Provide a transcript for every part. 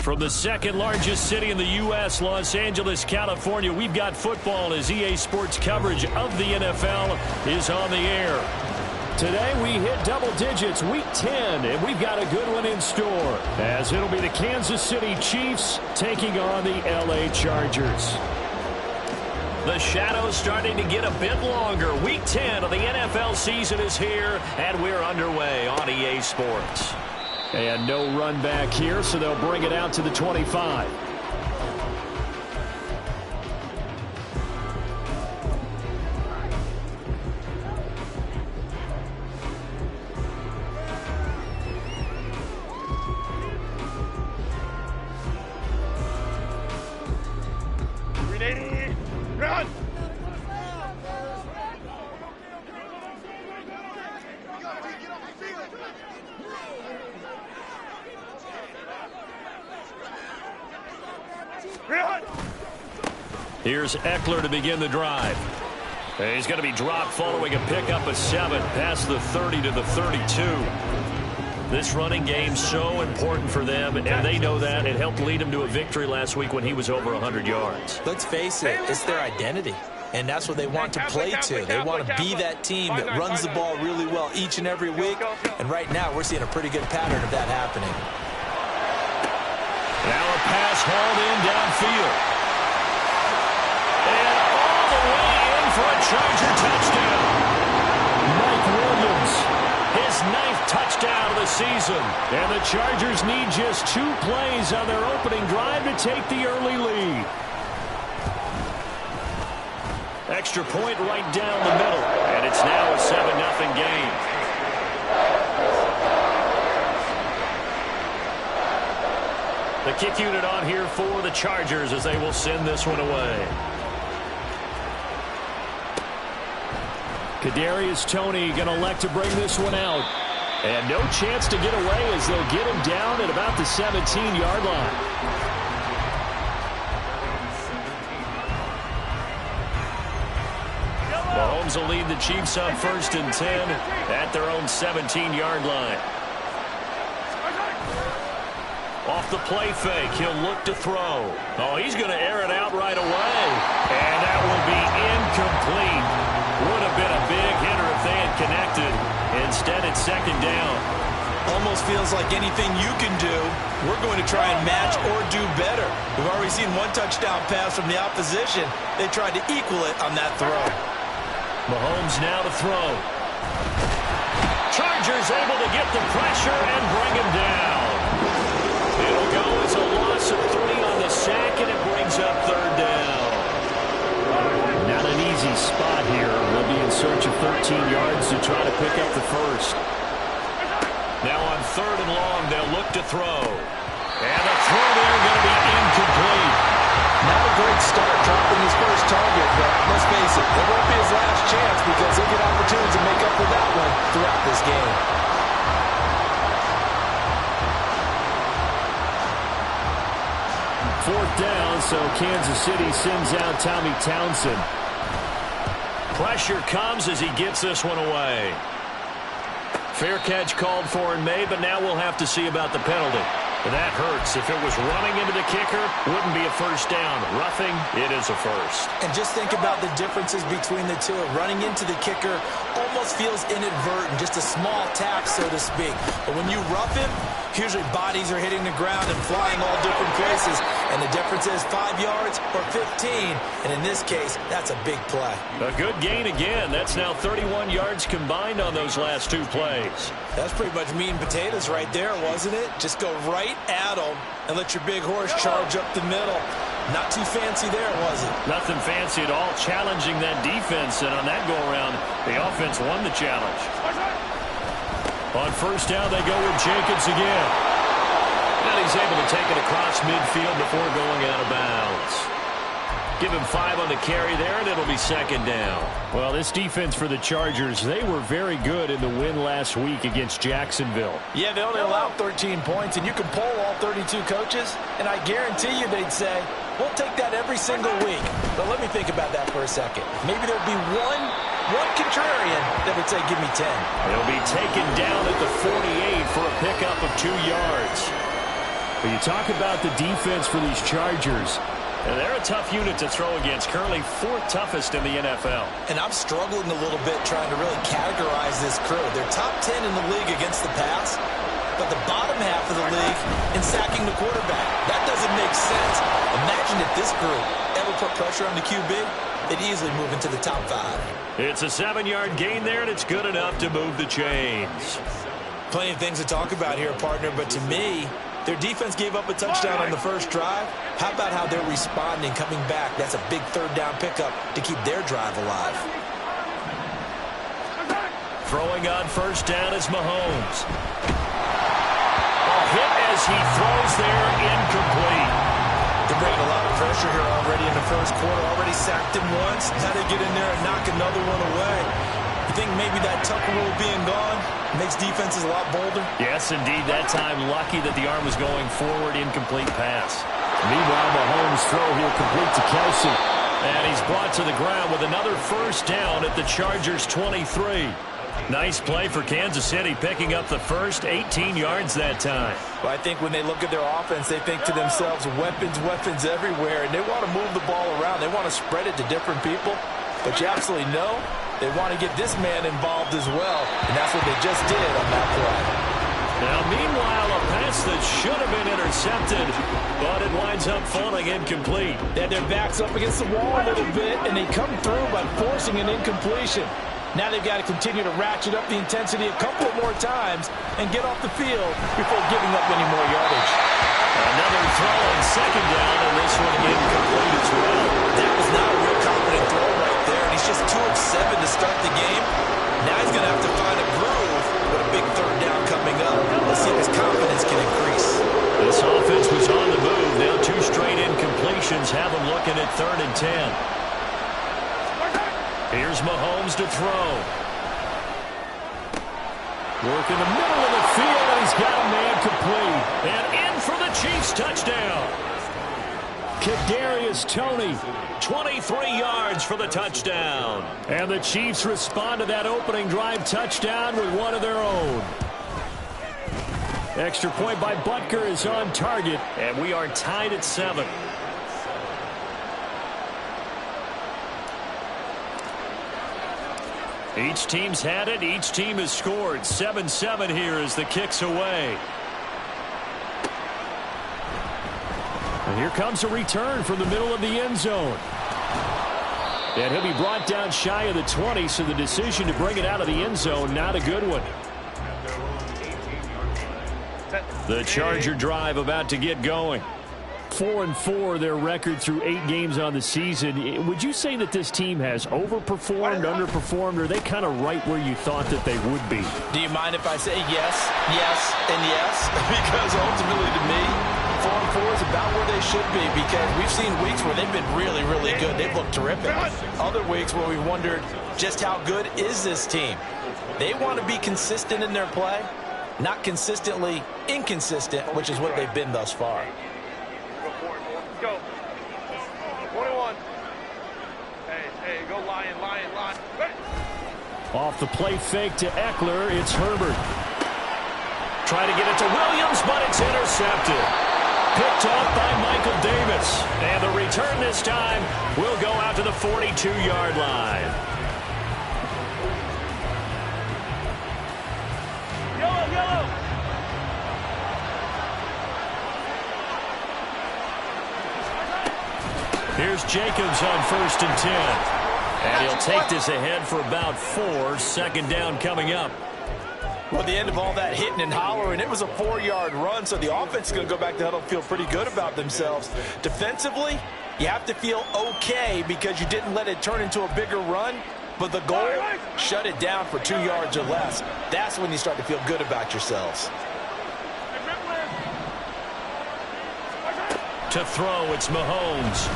From the second largest city in the U.S., Los Angeles, California, we've got football as EA Sports coverage of the NFL is on the air. Today we hit double digits, week 10, and we've got a good one in store, as it'll be the Kansas City Chiefs taking on the L.A. Chargers. The shadow's starting to get a bit longer. Week 10 of the NFL season is here, and we're underway on EA Sports. And no run back here, so they'll bring it out to the 25. Ready, run! Here's Eckler to begin the drive. He's going to be dropped following a pickup of 7 past the 30 to the 32. This running game's so important for them, and they know that. It helped lead them to a victory last week when he was over 100 yards. Let's face it, it's their identity, and that's what they want to play to. They want to be that team that runs the ball really well each and every week, and right now we're seeing a pretty good pattern of that happening. Now a pass hauled in downfield. And all the way in for a Charger touchdown. Mike Williams, his 9th touchdown of the season. And the Chargers need just 2 plays on their opening drive to take the early lead. Extra point right down the middle. And it's now a 7-0 game. The kick unit on here for the Chargers as they will send this one away. Kadarius Toney going to elect to bring this one out. And no chance to get away as they'll get him down at about the 17-yard line. Mahomes will lead the Chiefs on 1st and 10 at their own 17-yard line. Off the play fake, he'll look to throw. Oh, he's going to air it out right away. And that will be incomplete. Would have been a big hitter if they had connected. Instead, it's 2nd down. Almost feels like anything you can do, we're going to try and match or do better. We've already seen 1 touchdown pass from the opposition. They tried to equal it on that throw. Mahomes now to throw. Chargers able to get the pressure and bring him down. It'll go as a loss of 3 on the sack, and it brings up 3rd down. Not an easy spot here. They'll be in search of 13 yards to try to pick up the first. Now on 3rd and long, they'll look to throw. And the throw there going to be incomplete. Not a great start dropping his first target, but let's face it, it won't be his last chance because he'll get opportunities to make up for that one throughout this game. 4th down, so Kansas City sends out Tommy Townsend. Pressure comes as he gets this one away. Fair catch called for and made, but now we'll have to see about the penalty. That hurts. If it was running into the kicker, wouldn't be a 1st down. Roughing, it is a 1st. And just think about the differences between the two. Running into the kicker almost feels inadvertent, just a small tap, so to speak. But when you rough him, usually bodies are hitting the ground and flying all different places. And the difference is 5 yards or 15. And in this case, that's a big play. A good gain again. That's now 31 yards combined on those last 2 plays. That's pretty much meat and potatoes right there, wasn't it? Just go right at them and let your big horse charge up the middle. Not too fancy there, was it? Nothing fancy at all. Challenging that defense, and on that go-around, the offense won the challenge. On 1st down, they go with Jacobs again. And he's able to take it across midfield before going out of bounds. Give him 5 on the carry there, and it'll be 2nd down. Well, this defense for the Chargers, they were very good in the win last week against Jacksonville. Yeah, they only allowed 13 points, and you can poll all 32 coaches, and I guarantee you they'd say, we'll take that every single week. But let me think about that for a second. Maybe there'll be one contrarian that would say, give me 10. He'll be taken down at the 48 for a pickup of 2 yards. When you talk about the defense for these Chargers, and they're a tough unit to throw against, currently 4th toughest in the NFL. And I'm struggling a little bit trying to really categorize this crew. They're top 10 in the league against the pass, but the bottom half of the league in sacking the quarterback. That doesn't make sense. Imagine if this group ever put pressure on the QB, they'd easily move into the top 5. It's a 7-yard gain there, and it's good enough to move the chains. Plenty of things to talk about here, partner, but to me, their defense gave up a touchdown on the first drive. How about how they're responding, coming back? That's a big 3rd down pickup to keep their drive alive. Throwing on 1st down is Mahomes. A hit as he throws there, incomplete. They're bringing a lot of pressure here already in the first quarter. Already sacked him once. How they get in there and knock another one away. You think maybe that Tucker rule being gone makes defenses a lot bolder? Yes, indeed. That time, lucky that the arm was going forward, incomplete pass. Meanwhile, Mahomes' throw here complete to Kelsey. And he's brought to the ground with another 1st down at the Chargers' 23. Nice play for Kansas City, picking up the first 18 yards that time. Well, I think when they look at their offense, they think to themselves, weapons, weapons everywhere, and they want to move the ball around. They want to spread it to different people, but you absolutely know they want to get this man involved as well, and that's what they just did on that play. Now, meanwhile, a pass that should have been intercepted, but it winds up falling incomplete. They had their backs up against the wall a little bit, and they come through by forcing an incompletion. Now they've got to continue to ratchet up the intensity a couple of more times and get off the field before giving up any more yardage. Another throw on 2nd down, and this one incomplete as well. That was not a real confident throw right there, and he's just 2 of 7 to start the game. Now he's going to have to find a groove with a big 3rd down coming up. Let's see if his confidence can increase. This offense was on the move. Now 2 straight incompletions have him looking at 3rd and 10. Here's Mahomes to throw. Work in the middle of the field, and he's got a man complete. And in for the Chiefs touchdown. Kadarius Toney, 23 yards for the touchdown. And the Chiefs respond to that opening drive touchdown with one of their own. Extra point by Butker is on target, and we are tied at 7. Each team's had it. Each team has scored. 7-7 here as the kick's away. And here comes a return from the middle of the end zone. And he'll be brought down shy of the 20, so the decision to bring it out of the end zone, not a good one. The Charger drive about to get going. 4-4 their record through 8 games on the season. Would you say that this team has overperformed, underperformed, or are they kind of right where you thought that they would be? Do you mind if I say yes, yes, and yes? Because ultimately to me, 4-4 is about where they should be, because we've seen weeks where they've been really, really good. They've looked terrific. Other weeks where we wondered just how good is this team. They want to be consistent in their play, not consistently inconsistent, which is what they've been thus far. Go. 21. Hey, go Lion. Hey. Off the play fake to Eckler, it's Herbert. Trying to get it to Williams, but it's intercepted. Picked off by Michael Davis. And the return this time will go out to the 42-yard line. Yellow. Here's Jacobs on 1st and 10. And he'll take this ahead for about 4. 2nd down coming up. Well, the end of all that hitting and hollering, it was a 4-yard run, so the offense is going to go back to huddle and feel pretty good about themselves. Defensively, you have to feel okay because you didn't let it turn into a bigger run, but the goal, shut it down for 2 yards or less. That's when you start to feel good about yourselves. To throw, it's Mahomes.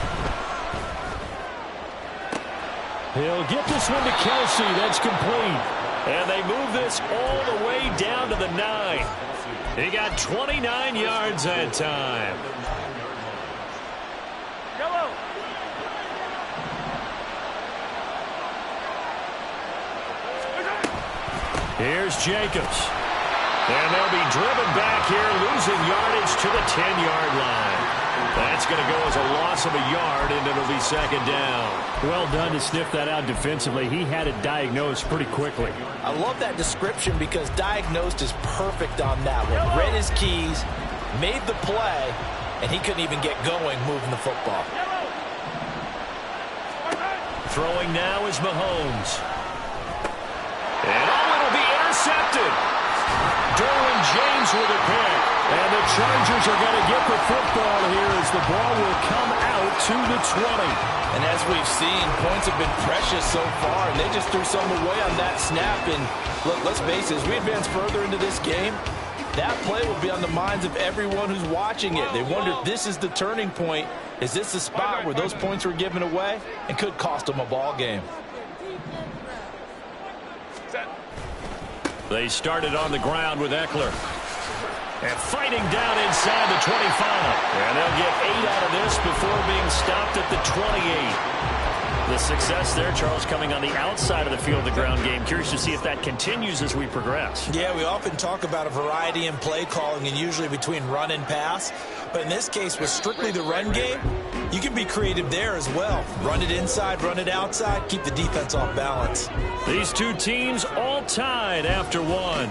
He'll get this one to Kelsey. That's complete. And they move this all the way down to the 9. He got 29 yards that time. Yellow. Here's Jacobs. And they'll be driven back here, losing yardage to the 10-yard line. That's going to go as a loss of a yard, and it'll be second down. Well done to sniff that out defensively. He had it diagnosed pretty quickly. I love that description because diagnosed is perfect on that one. Read his keys, made the play, and he couldn't even get going moving the football. Throwing now is Mahomes. And it'll be intercepted. Derwin James with a pick. And the Chargers are going to get the football here as the ball will come out to the 20. And as we've seen, points have been precious so far, and they just threw some away on that snap. And look, let's face it, as we advance further into this game, that play will be on the minds of everyone who's watching it. They wonder if this is the turning point. Is this the spot where those points were given away and could cost them a ball game? They started on the ground with Eckler. And fighting down inside the 25. And they'll get 8 out of this before being stopped at the 28. The success there, Charles, coming on the outside of the field, the ground game. Curious to see if that continues as we progress. Yeah, we often talk about a variety in play calling and usually between run and pass. But in this case, with strictly the run game, you can be creative there as well. Run it inside, run it outside, keep the defense off balance. These two teams all tied after one.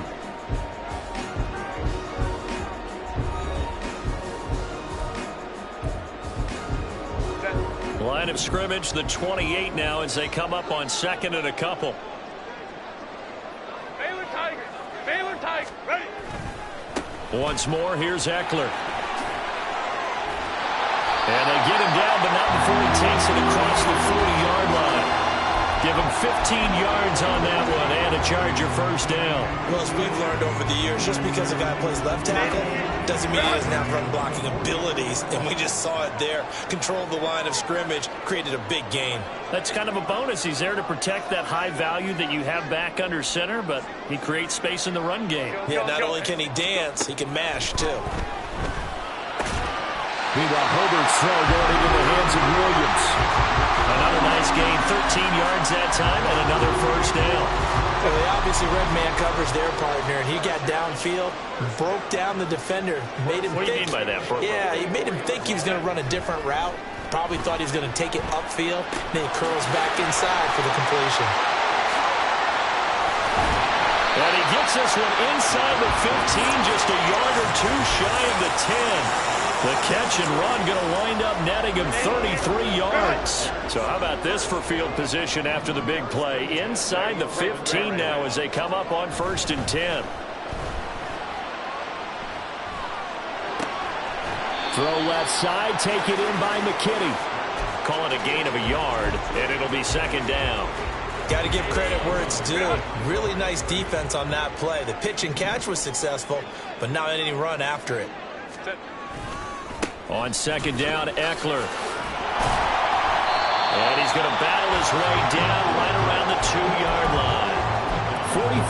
Line of scrimmage, the 28 now as they come up on second and a couple. Baylor Tigers. Baylor Tigers. Ready. Once more, here's Eckler. And they get him down, but not before he takes it across the 40-yard line. Give him 15 yards on that one and a Charger first down. Well, as we've learned over the years, just because a guy plays left tackle doesn't mean he doesn't have run blocking abilities. And we just saw it there. Controlled the line of scrimmage, created a big gain. That's kind of a bonus. He's there to protect that high value that you have back under center, but he creates space in the run game. Yeah, not only can he dance, he can mash too. Meanwhile, Herbert's throw going into the hands of Williams. Another nice gain, 13 yards that time, and another first down. Well, they obviously read man coverage their partner, and he got downfield, broke down the defender, made him What do you mean by that, bro? Yeah, he made him think he was going to run a different route. Probably thought he was going to take it upfield. Then he curls back inside for the completion. And he gets this one inside the 15, just a yard or two shy of the 10. The catch and run going to wind up netting him 33 yards. So how about this for field position after the big play? Inside the 15 now as they come up on 1st and 10. Throw left side, take it in by McKinney. Call it a gain of a yard, and it'll be second down. Got to give credit where it's due. Really nice defense on that play. The pitch and catch was successful, but not any run after it. On second down, Eckler. And he's going to battle his way down right around the 2-yard line.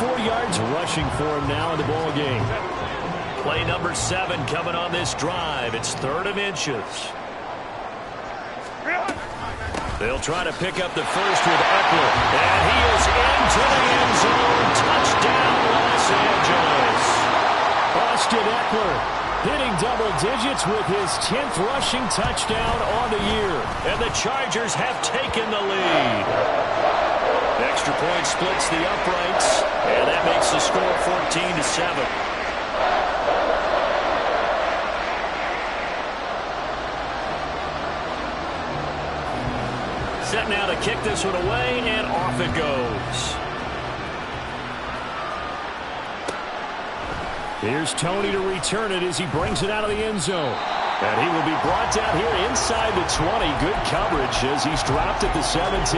44 yards rushing for him now in the ball game. Play number 7 coming on this drive. It's 3rd and inches. They'll try to pick up the first with Eckler. And he is into the end zone. Touchdown, Los Angeles. Austin Eckler hitting double digits with his 10th rushing touchdown on the year. And the Chargers have taken the lead. Extra point splits the uprights. And that makes the score 14-7. Set now to kick this one away, and off it goes. Here's Tony to return it as he brings it out of the end zone. And he will be brought down here inside the 20. Good coverage as he's dropped at the 17.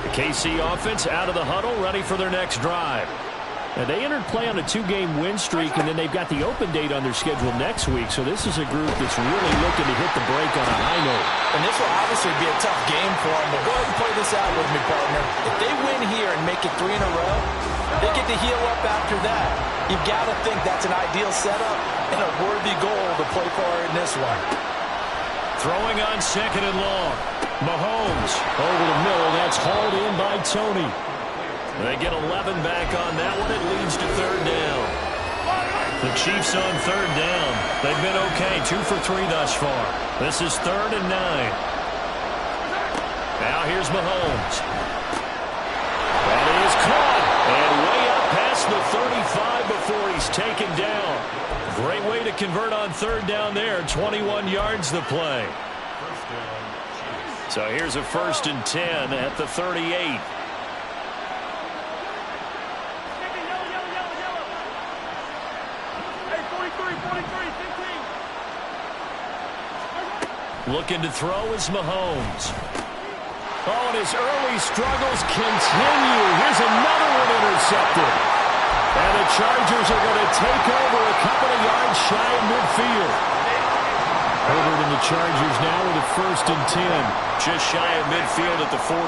The KC offense out of the huddle, ready for their next drive. And they entered play on a 2-game win streak, and then they've got the open date on their schedule next week. So this is a group that's really looking to hit the break on a high note. And this will obviously be a tough game for them, but go ahead and play this out with me, partner. If they win here and make it 3 in a row, they get to heal up after that. You've got to think that's an ideal setup and a worthy goal to play for in this one. Throwing on 2nd and long. Mahomes over the middle. That's hauled in by Tony. They get 11 back on that one. It leads to 3rd down. The Chiefs on 3rd down. They've been okay. 2 for 3 thus far. This is 3rd and 9. Now here's Mahomes. That is caught. And way up past the 35 before he's taken down. Great way to convert on 3rd down there. 21 yards the play. So here's a 1st and 10 at the 38. Looking to throw is Mahomes. Oh, and his early struggles continue. Here's another one intercepted. And the Chargers are going to take over a couple of yards shy of midfield. Herbert and the Chargers now with a 1st and 10. Just shy of midfield at the 48.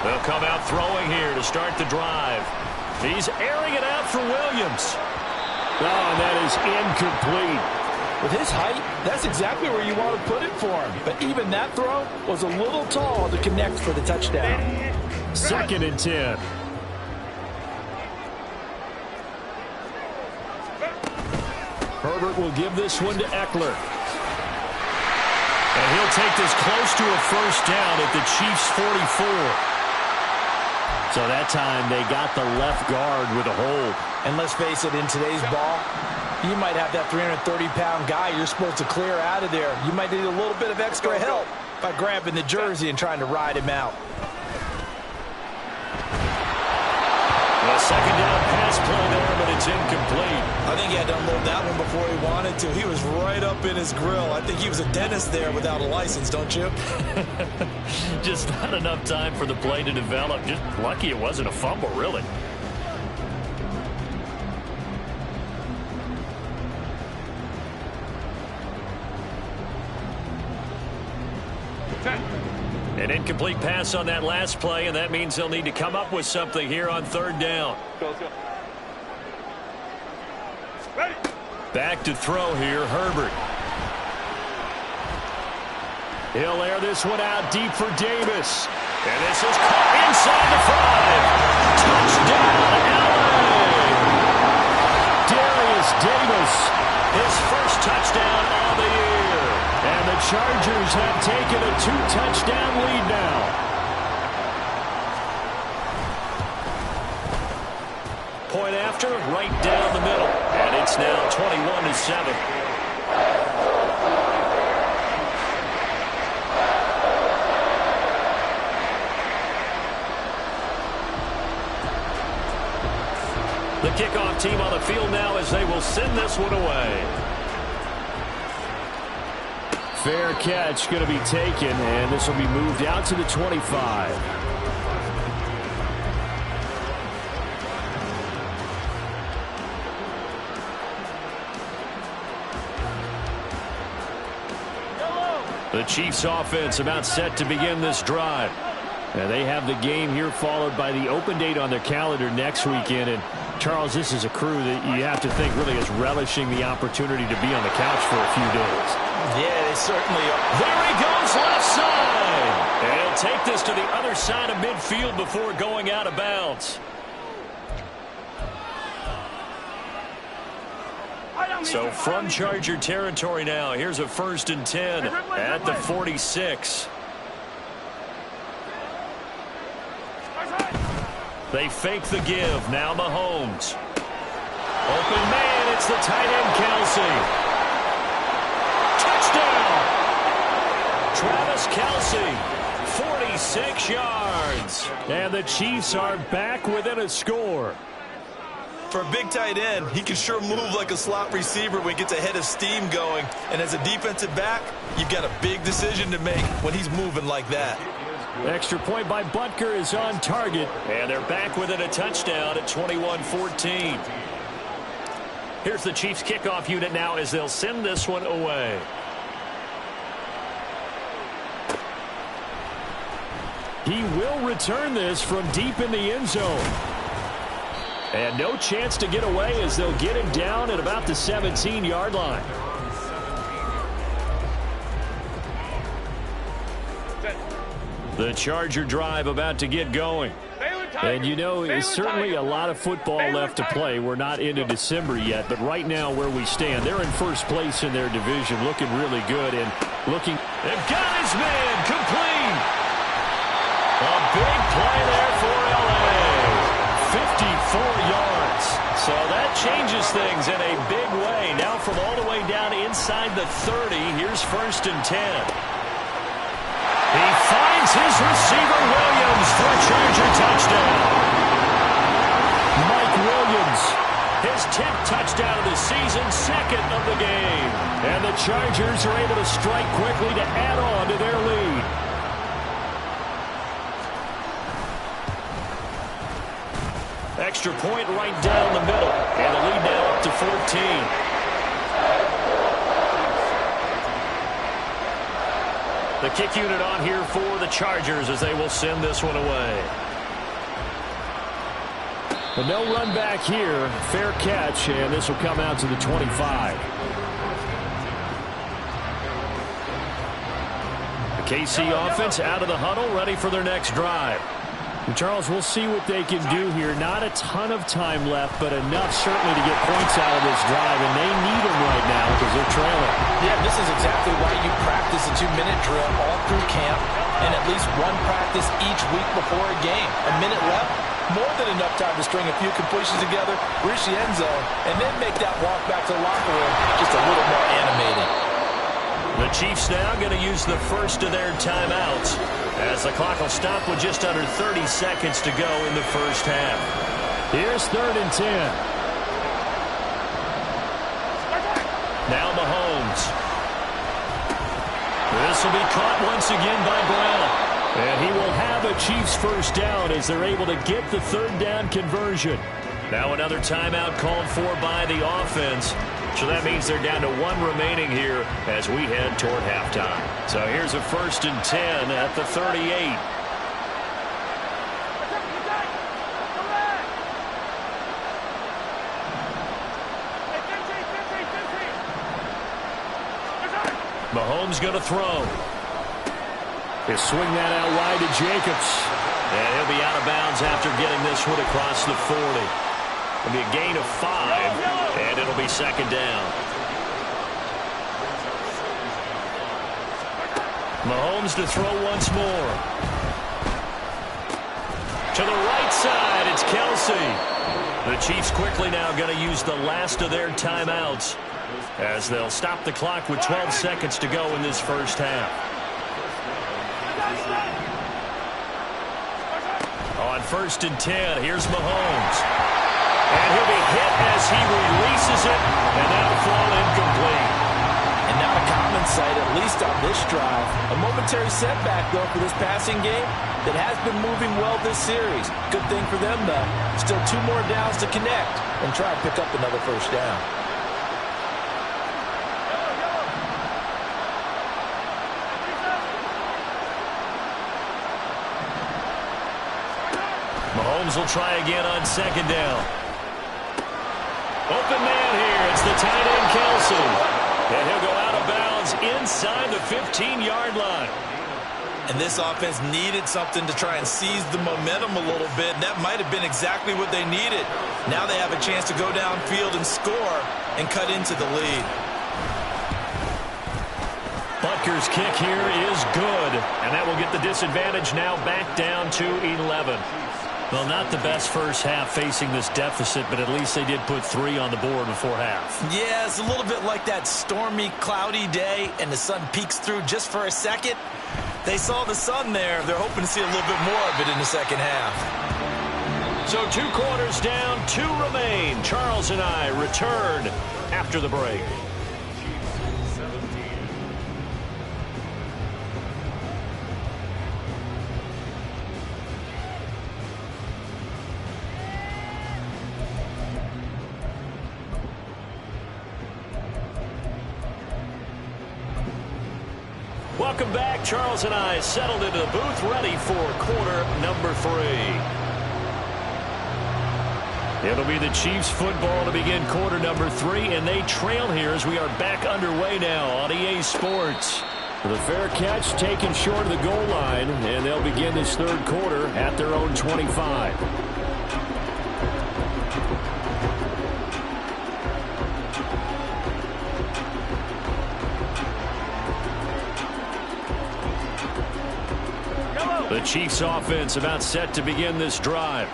They'll come out throwing here to start the drive. He's airing it out for Williams. Oh, and that is incomplete. With his height, that's exactly where you want to put it for him. But even that throw was a little tall to connect for the touchdown. 2nd and 10. Herbert will give this one to Eckler. And he'll take this close to a 1st down at the Chiefs' 44. So that time they got the left guard with a hold. And let's face it, in today's ball, you might have that 330-pound guy you're supposed to clear out of there. You might need a little bit of extra help by grabbing the jersey and trying to ride him out. A 2nd down pass play there, but it's incomplete. I think he had to unload that one before he wanted to. He was right up in his grill. I think he was a dentist there without a license, don't you? Just not enough time for the play to develop. Just lucky it wasn't a fumble, really. An incomplete pass on that last play, and that means they'll need to come up with something here on 3rd down. Back to throw here, Herbert. He'll air this one out deep for Davis. And this is caught inside the 5. Touchdown, LA! Darius Davis, his first touchdown of the year. And the Chargers have taken a 2-touchdown lead now. Point after, right down the middle. And it's now 21-7. The kickoff team on the field now as they will send this one away. Fair catch going to be taken, and this will be moved out to the 25. The Chiefs offense about set to begin this drive. And they have the game here followed by the open date on their calendar next weekend. And Charles, this is a crew that you have to think really is relishing the opportunity to be on the couch for a few days. Yeah, they certainly are. There he goes, left side. And he'll take this to the other side of midfield before going out of bounds. So from Charger territory now, here's a 1st and 10 at the 46. They fake the give. Now Mahomes. Open man. It's the tight end, Kelsey. Touchdown. Travis Kelsey. 46 yards. And the Chiefs are back within a score. For a big tight end, he can sure move like a slot receiver when he gets a head of steam going. And as a defensive back, you've got a big decision to make when he's moving like that. Extra point by Butker is on target. And they're back within a touchdown at 21-14. Here's the Chiefs kickoff unit now as they'll send this one away. He will return this from deep in the end zone. And no chance to get away as they'll get him down at about the 17-yard line. The Charger drive about to get going. And you know, there's certainly a lot of football left to play. We're not into December yet, but right now where we stand, they're in first place in their division, looking really good and looking. They've got his man complete. A big play there for LA. 54 yards. So that changes things in a big way. Now from all the way down inside the 30, here's 1st and 10. He finds his receiver, Williams, for a Charger touchdown. Mike Williams, his 10th touchdown of the season, 2nd of the game. And the Chargers are able to strike quickly to add on to their lead. Extra point right down the middle. And the lead now up to 14. The kick unit on here for the Chargers as they will send this one away. But no run back here. Fair catch, and this will come out to the 25. The KC offense out of the huddle, ready for their next drive. And Charles, we'll see what they can do here. Not a ton of time left, but enough certainly to get points out of this drive, and they need them right now because they're trailing. Yeah, this is exactly why you practice a 2-minute drill all through camp and at least one practice each week before a game. A minute left, more than enough time to string a few completions together, reach the end zone, and then make that walk back to the locker room just a little more animated. The Chiefs now going to use the first of their timeouts as the clock will stop with just under 30 seconds to go in the first half. Here's 3rd and 10. Now Mahomes. This will be caught once again by Brown. And he will have a Chiefs first down as they're able to get the 3rd down conversion. Now another timeout called for by the offense. So that means they're down to 1 remaining here as we head toward halftime. So here's a 1st and 10 at the 38. Mahomes going to throw. He'll swing that out wide to Jacobs. And he'll be out of bounds after getting this one across the 40. It'll be a gain of 5, and it'll be 2nd down. Mahomes to throw once more. To the right side, it's Kelsey. The Chiefs quickly now going to use the last of their timeouts as they'll stop the clock with 12 seconds to go in this first half. On 1st and 10, here's Mahomes. And he'll be hit as he releases it, and that'll fall incomplete. And not a common sight, at least on this drive. A momentary setback, though, for this passing game that has been moving well this series. Good thing for them, though. Still 2 more downs to connect and try and pick up another first down. Mahomes will try again on 2nd down. Open man here. It's the tight end, Kelsey. And he'll go out of bounds inside the 15-yard line. And this offense needed something to try and seize the momentum a little bit, and that might have been exactly what they needed. Now they have a chance to go downfield and score and cut into the lead. Butker's kick here is good, and that will get the disadvantage now back down to 11. Well, not the best first half facing this deficit, but at least they did put 3 on the board before half. Yeah, it's a little bit like that stormy, cloudy day, and the sun peeks through just for a second. They saw the sun there. They're hoping to see a little bit more of it in the second half. So 2 quarters down, 2 remain. Charles and I return after the break. Welcome back. Charles and I settled into the booth, ready for quarter number 3. It'll be the Chiefs football to begin quarter number 3, and they trail here as we are back underway now on EA Sports. The fair catch taken short of the goal line, and they'll begin this third quarter at their own 25. The Chiefs offense about set to begin this drive.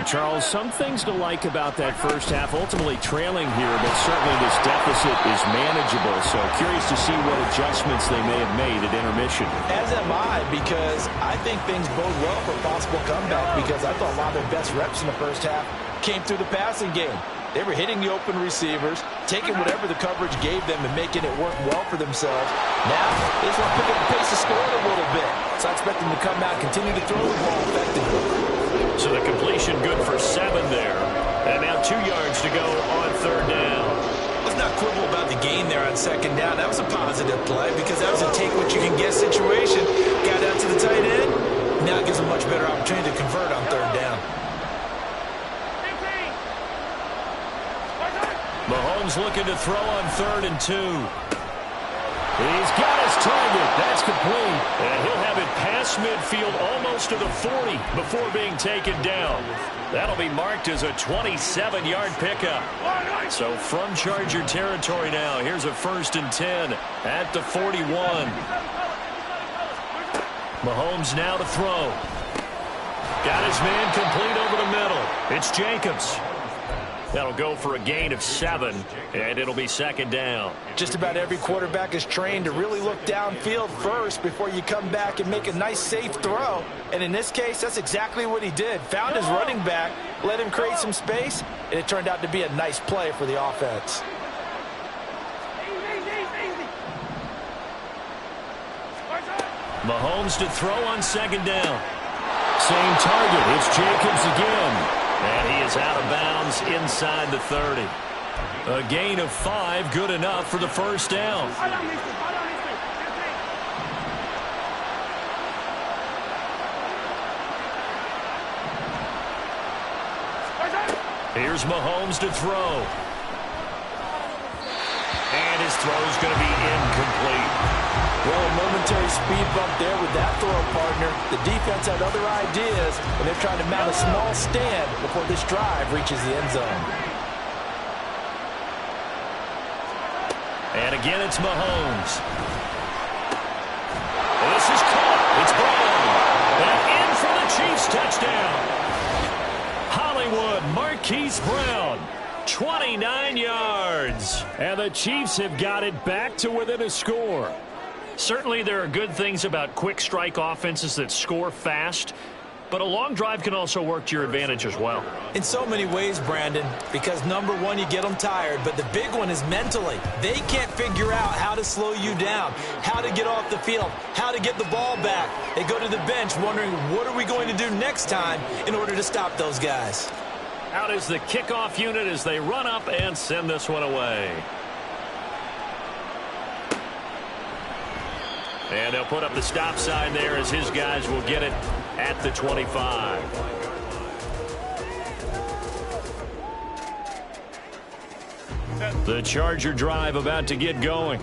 Charles, some things to like about that first half. Ultimately trailing here, but certainly this deficit is manageable. So curious to see what adjustments they may have made at intermission. As am I, because I think things bode well for a possible comeback, because I thought a lot of their best reps in the first half came through the passing game. They were hitting the open receivers, taking whatever the coverage gave them and making it work well for themselves. Now, they just want to pick up the pace of scoring a little bit. So I expect them to come out and continue to throw the ball effectively. So the completion good for 7 there. And now 2 yards to go on third down. Let's not quibble about the gain there on second down. That was a positive play because that was a take-what-you-can-get situation. Got out to the tight end. Now it gives them a much better opportunity to convert on third down. Mahomes looking to throw on 3rd and 2. He's got his target. That's complete. And he'll have it past midfield almost to the 40 before being taken down. That'll be marked as a 27-yard pickup. So from Charger territory now, here's a 1st and 10 at the 41. Mahomes now to throw. Got his man complete over the middle. It's Jacobs. That'll go for a gain of 7, and it'll be 2nd down. Just about every quarterback is trained to really look downfield first before you come back and make a nice, safe throw. And in this case, that's exactly what he did. Found his running back, let him create some space, and it turned out to be a nice play for the offense. Mahomes to throw on 2nd down. Same target. It's Jacobs again. And he is out of bounds inside the 30. A gain of 5, good enough for the 1st down. Here's Mahomes to throw. And his throw's going to be incomplete. Well, a momentary speed bump there with that throw, partner. The defense had other ideas, and they're trying to mount a small stand before this drive reaches the end zone. And again, it's Mahomes. This is caught. It's Brown. And in for the Chiefs touchdown. Hollywood Marquise Brown. 29 yards. And the Chiefs have got it back to within a score. Certainly there are good things about quick strike offenses that score fast, but a long drive can also work to your advantage as well. In so many ways, Brandon, because number one, you get them tired, but the big one is mentally. They can't figure out how to slow you down, how to get off the field, how to get the ball back. They go to the bench wondering, what are we going to do next time in order to stop those guys? Out is the kickoff unit as they run up and send this one away. And they'll put up the stop sign there as his guys will get it at the 25. The Charger drive about to get going.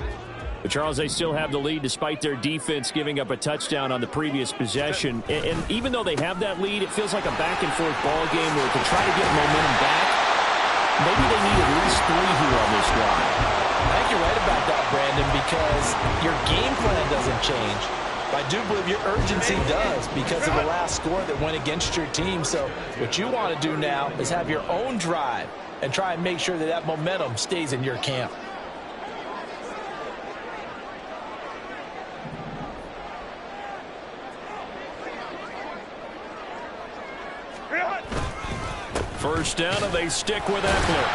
But Charles, they still have the lead despite their defense giving up a touchdown on the previous possession. And even though they have that lead, it feels like a back-and-forth ball game where to try to get momentum back, maybe they need at least 3 here on this drive. I think you're right about that, Brandon, because your game plan doesn't change. I do believe your urgency does because of the last score that went against your team. So what you want to do now is have your own drive and try and make sure that that momentum stays in your camp. First down, and they stick with Eckler.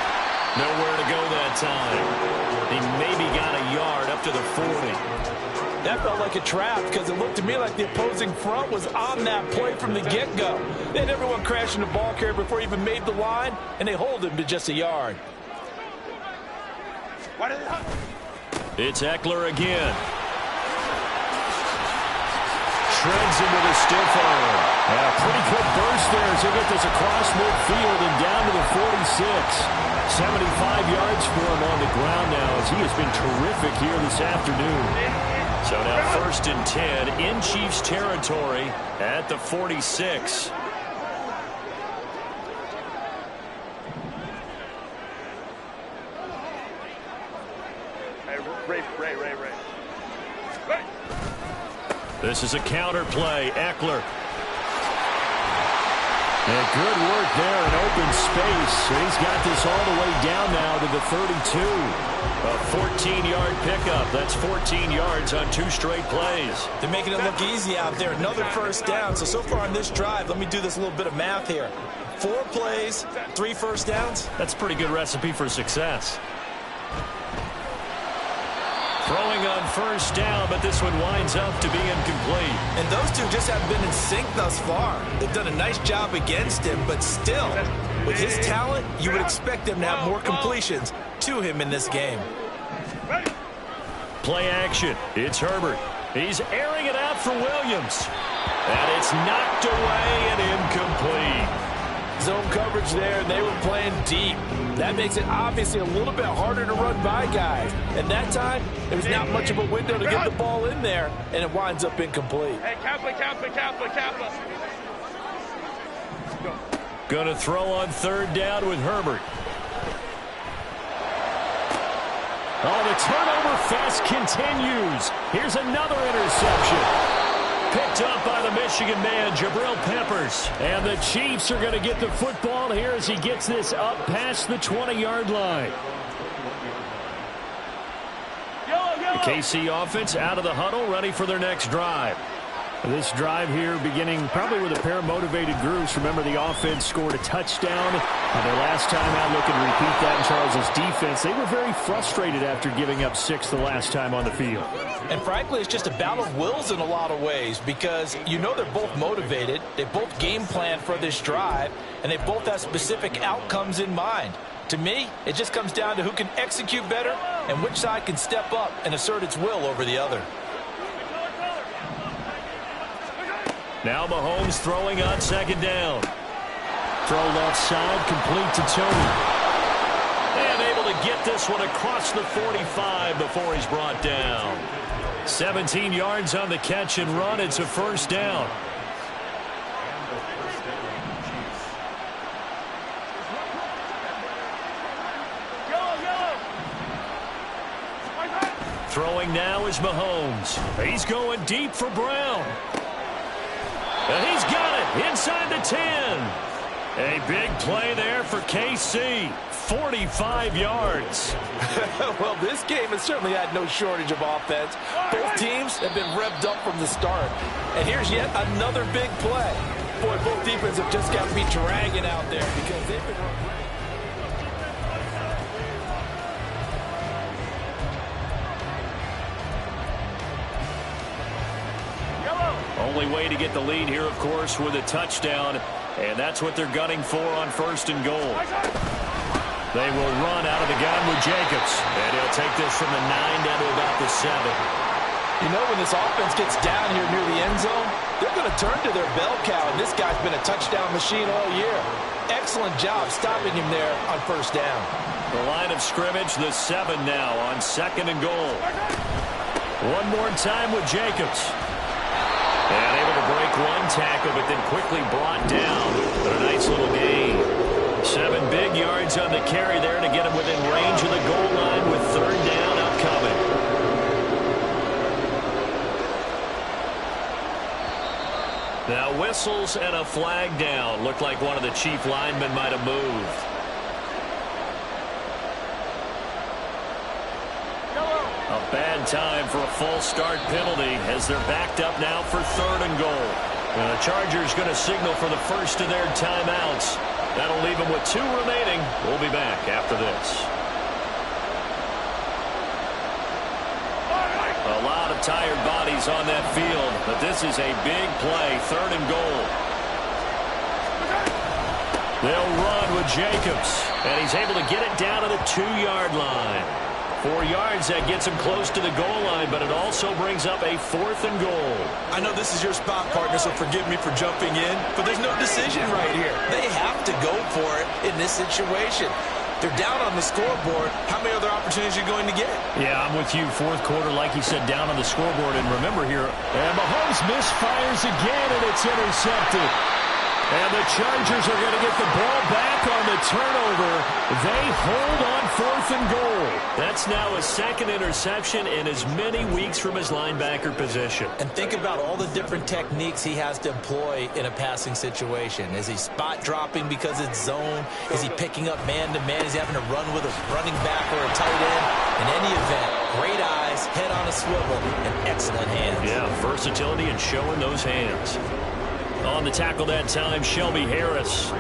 Nowhere to go that time. He maybe got a yard up to the 40. That felt like a trap because it looked to me like the opposing front was on that play from the get-go. They had everyone crashing the ball carrier before he even made the line, and they hold him to just a yard. It's Eckler again. Shreds him with a stiff arm. And a pretty quick burst there as he gets this across midfield and down to the 46. 75 yards for him on the ground now as he has been terrific here this afternoon. So now 1st and 10 in Chiefs territory at the 46. Ray. This is a counter play. Eckler. And good work there in open space. He's got this all the way down now to the 32. A 14-yard pickup. That's 14 yards on 2 straight plays. They're making it look easy out there. Another first down. So far on this drive, let me do this little bit of math here. 4 plays, 3 first downs. That's a pretty good recipe for success. Throwing on 1st down, but this one winds up to be incomplete. And those two just haven't been in sync thus far. They've done a nice job against him, but still, with his talent, you would expect them to have more completions to him in this game. Play action. It's Herbert. He's airing it out for Williams. And it's knocked away and incomplete. Zone coverage there, and they were playing deep. That makes it obviously a little bit harder to run by guys. And that time, there was not much of a window to get the ball in there, and it winds up incomplete. Hey, Kaplan. Going to throw on 3rd down with Herbert. Oh, the turnover fest continues. Here's another interception. Picked up by the Michigan man, Jabril Peppers. And the Chiefs are going to get the football here as he gets this up past the 20-yard line. The KC offense out of the huddle, ready for their next drive. This drive here beginning probably with a pair of motivated groups. Remember, the offense scored a touchdown. Their last time out, looking to repeat that in Charles's defense. They were very frustrated after giving up 6 the last time on the field. And frankly, it's just a battle of wills in a lot of ways because you know they're both motivated. They both game plan for this drive, and they both have specific outcomes in mind. To me, it just comes down to who can execute better and which side can step up and assert its will over the other. Now Mahomes throwing on 2nd down. Throw left side, complete to Tony. And able to get this one across the 45 before he's brought down. 17 yards on the catch and run. It's a 1st down. Throwing now is Mahomes. He's going deep for Brown. And he's got it inside the 10. A big play there for KC. 45 yards. Well, this game has certainly had no shortage of offense. Both teams have been revved up from the start. And here's yet another big play. Boy, both defenses have just got to be dragging out there because they've been running. Only way to get the lead here, of course, with a touchdown. And that's what they're gunning for on 1st and goal. They will run out of the gun with Jacobs. And he'll take this from the 9 down to about the 7. You know, when this offense gets down here near the end zone, they're going to turn to their bell cow. And this guy's been a touchdown machine all year. Excellent job stopping him there on 1st down. The line of scrimmage, the 7 now on 2nd and goal. One more time with Jacobs. And able to break one tackle, but then quickly brought down. But a nice little gain. 7 big yards on the carry there to get him within range of the goal line with 3rd down upcoming. Now whistles and a flag down. Looked like one of the Chief linemen might have moved. A bad time for a false start penalty as they're backed up now for 3rd and goal. And the Chargers going to signal for the first of their timeouts. That'll leave them with 2 remaining. We'll be back after this. A lot of tired bodies on that field, but this is a big play, 3rd and goal. They'll run with Jacobs, and he's able to get it down to the 2-yard line. 4 yards, that gets him close to the goal line, but it also brings up a 4th and goal. I know this is your spot, partner, so forgive me for jumping in, but there's no decision right here. They have to go for it in this situation. They're down on the scoreboard. How many other opportunities are you going to get? Yeah, I'm with you. Fourth quarter, like you said, down on the scoreboard. And remember here, and Mahomes misfires again, and it's intercepted. And the Chargers are going to get the ball back on the turnover. They hold on 4th and goal. That's now a second interception in as many weeks from his linebacker position. And think about all the different techniques he has to employ in a passing situation. Is he spot dropping because it's zone? Is he picking up man-to-man? Is he having to run with a running back or a tight end? In any event, great eyes, head on a swivel, and excellent hands. Yeah, versatility and showing those hands. On the tackle that time, Shelby Harris.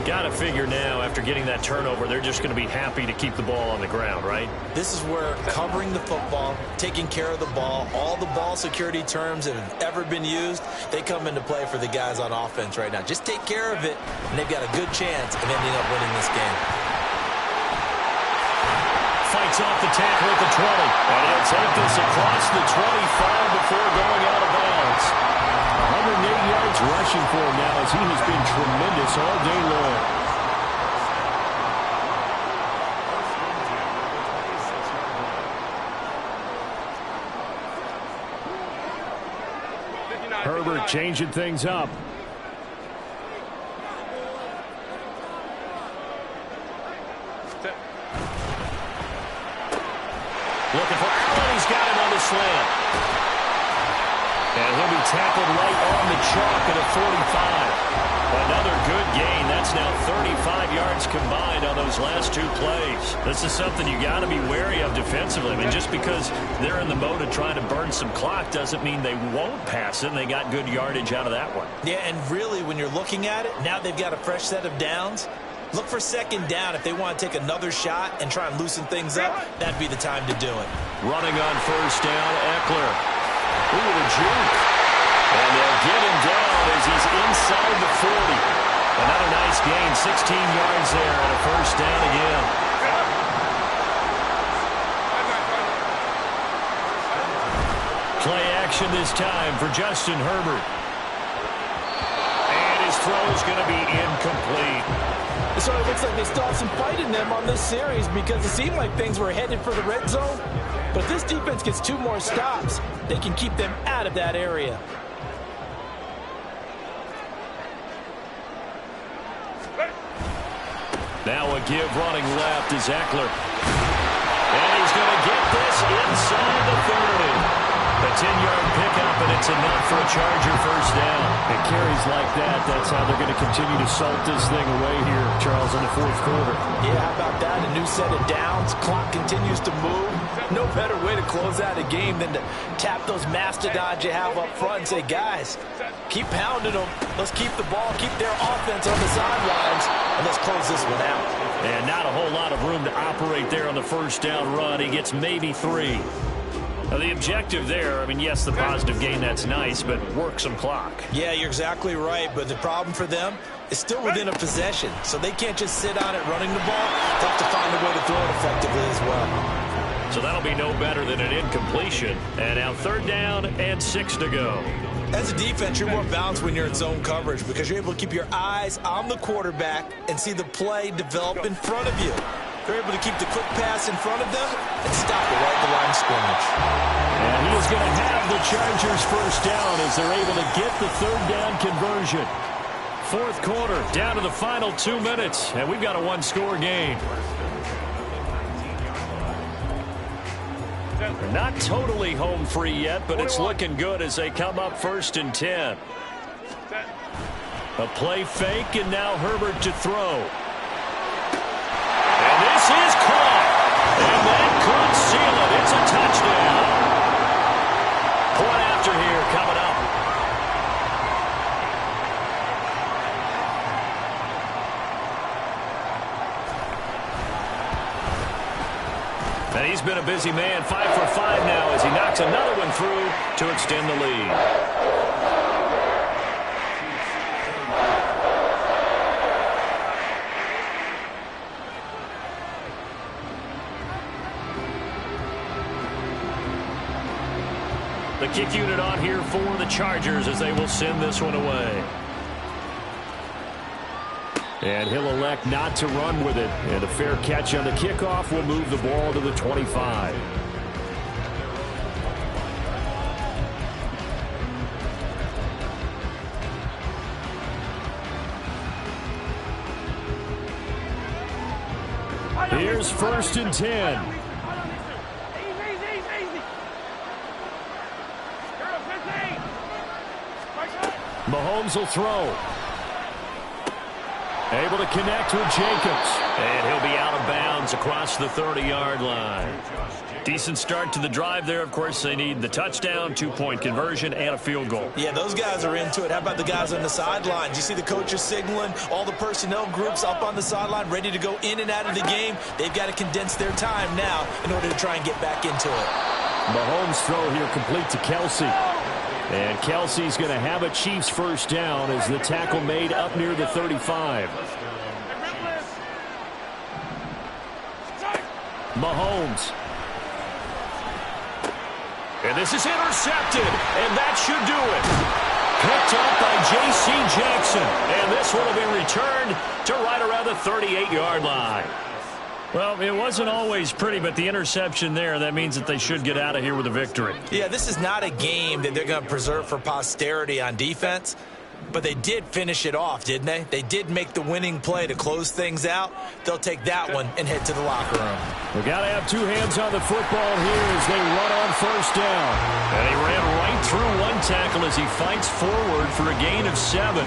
Got to figure now, after getting that turnover, they're just going to be happy to keep the ball on the ground, right? This is where covering the football, taking care of the ball, all the ball security terms that have ever been used, they come into play for the guys on offense right now. Just take care of it, and they've got a good chance of ending up winning this game. Fights off the tackle at the 20. And he'll take this across the 25 before going out of bounds. 108 yards rushing for him now as he has been tremendous all day long. Herbert changing things up. Looking for Allen. He's got him on the slant. And he'll be tackled right on the chalk at a 45. Another good gain. That's now 35 yards combined on those last two plays. This is something you got to be wary of defensively. I mean, just because they're in the mode of trying to burn some clock doesn't mean they won't pass it. And they got good yardage out of that one. Yeah, and really, when you're looking at it, now they've got a fresh set of downs. Look for second down. If they want to take another shot and try and loosen things up, that'd be the time to do it. Running on first down, Eckler. Ooh, the juke. And they'll get him down as he's inside the 40. Another nice gain, 16 yards there and a first down again. Play action this time for Justin Herbert. And his throw is going to be incomplete. So it looks like they still have some fight in them on this series because it seemed like things were headed for the red zone. But if this defense gets 2 more stops, they can keep them out of that area. Now a give running left is Eckler. And he's going to get this inside the 30. A 10-yard pickup, and it's enough for a Charger first down. It carries like that. That's how they're going to continue to salt this thing away here, Charles, in the fourth quarter. Yeah, how about that? A new set of downs. Clock continues to move. No better way to close out a game than to tap those mastodons you have up front and say, guys, keep pounding them. Let's keep the ball, keep their offense on the sidelines, and let's close this one out. And not a whole lot of room to operate there on the first down run. He gets maybe 3. Now, the objective there, I mean, yes, the positive gain, that's nice, but work some clock. Yeah, you're exactly right, but the problem for them is still within a possession, so they can't just sit on it running the ball. They have to find a way to throw it effectively as well. So that'll be no better than an incompletion. And now third down and 6 to go. As a defense, you're more balanced when you're in zone coverage because you're able to keep your eyes on the quarterback and see the play develop in front of you. They're able to keep the quick pass in front of them and stop it right at the line of scrimmage. And he is going to have the Chargers first down as they're able to get the third down conversion. Fourth quarter, down to the final 2 minutes, and we've got a one-score game. Not totally home free yet, but it's looking good as they come up first and 10. A play fake, and now Herbert to throw. And this is caught. And that could seal it. It's a touchdown. Point after here coming up. And he's been a busy man, 5 for 5 now as he knocks another one through to extend the lead. The kick unit on here for the Chargers as they will send this one away. And he'll elect not to run with it. And a fair catch on the kickoff will move the ball to the 25. Here's 1st and 10. Mahomes will throw. Able to connect with Jacobs. And he'll be out of bounds across the 30-yard line. Decent start to the drive there. Of course, they need the touchdown, 2-point conversion, and a field goal. Yeah, those guys are into it. How about the guys on the sidelines? You see the coaches signaling, all the personnel groups up on the sideline, ready to go in and out of the game. They've got to condense their time now in order to try and get back into it. Mahomes' throw here complete to Kelsey. And Kelsey's going to have a Chiefs first down as the tackle made up near the 35. Mahomes. And this is intercepted, and that should do it. Picked up by J.C. Jackson, and this one will be returned to right around the 38-yard line. Well, it wasn't always pretty, but the interception there, that means that they should get out of here with a victory. Yeah, this is not a game that they're going to preserve for posterity on defense, but they did finish it off, didn't they? They did make the winning play to close things out. They'll take that one and head to the locker room. We got to have two hands on the football here as they run on first down. And he ran right through one tackle as he fights forward for a gain of 7.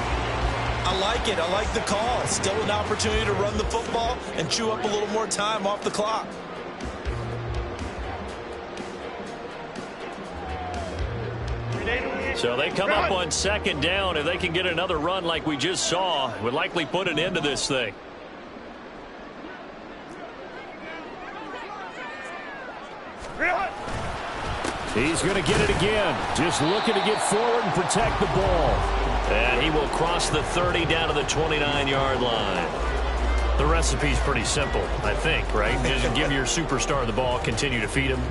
I like it. I like the call. Still an opportunity to run the football and chew up a little more time off the clock. So they come up on 2nd down. If they can get another run like we just saw, would likely put an end to this thing. He's going to get it again. Just looking to get forward and protect the ball. And he will cross the 30 down to the 29-yard line. The recipe's pretty simple, I think, right? Just give your superstar the ball, continue to feed him.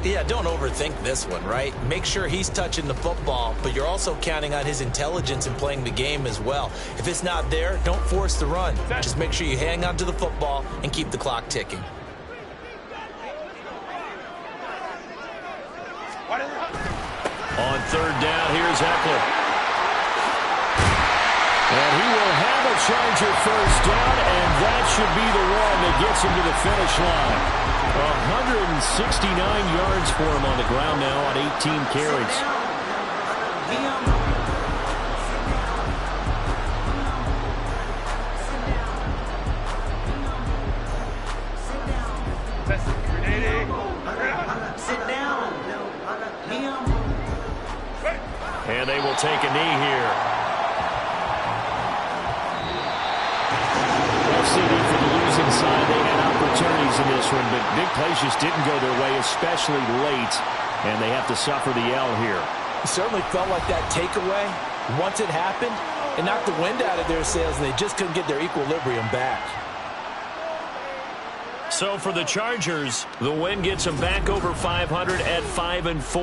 Yeah, don't overthink this one, right? Make sure he's touching the football, but you're also counting on his intelligence in playing the game as well. If it's not there, don't force the run. Just make sure you hang on to the football and keep the clock ticking. On 3rd down, here's Eckler. And he will have a Charger first down, and that should be the one that gets him to the finish line. 169 yards for him on the ground now on 18 carries. And they will take a knee here. CD for the losing side. They had opportunities in this one, but big plays just didn't go their way, especially late, and they have to suffer the L here. It certainly felt like that takeaway, once it happened, it knocked the wind out of their sails, and they just couldn't get their equilibrium back. So for the Chargers, the win gets them back over 500 at 5-4.